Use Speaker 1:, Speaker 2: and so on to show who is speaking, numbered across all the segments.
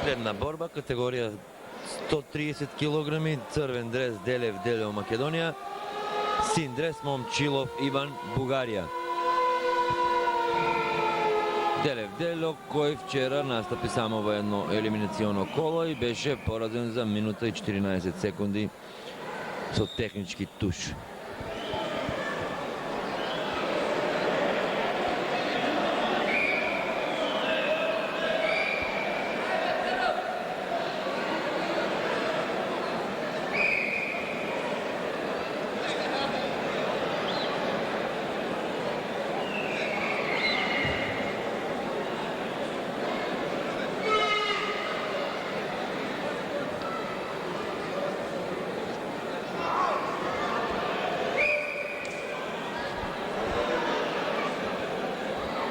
Speaker 1: Последна борба, категорија 130 кг, црвен дрес Делев Делео Македонија, син дрес Момчилов Иван Бугарија. Делев Делео кој вчера настапи само во едно елиминационо коло и беше поразен за минута и 14 секунди со технички туш.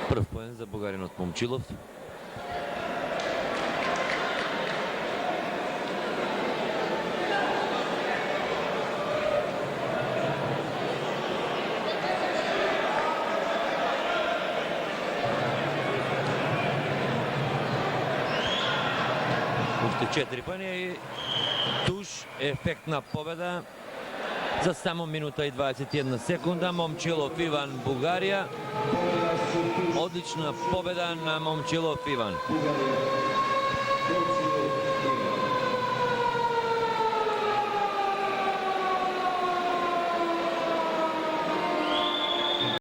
Speaker 1: Прв поен за бугаринот Момчилов. Уште 4 поени и туш, ефектна победа за само минута и 21 секунда. Момчилов Иван Бугарија. Одлична победа на Момчилов Иван.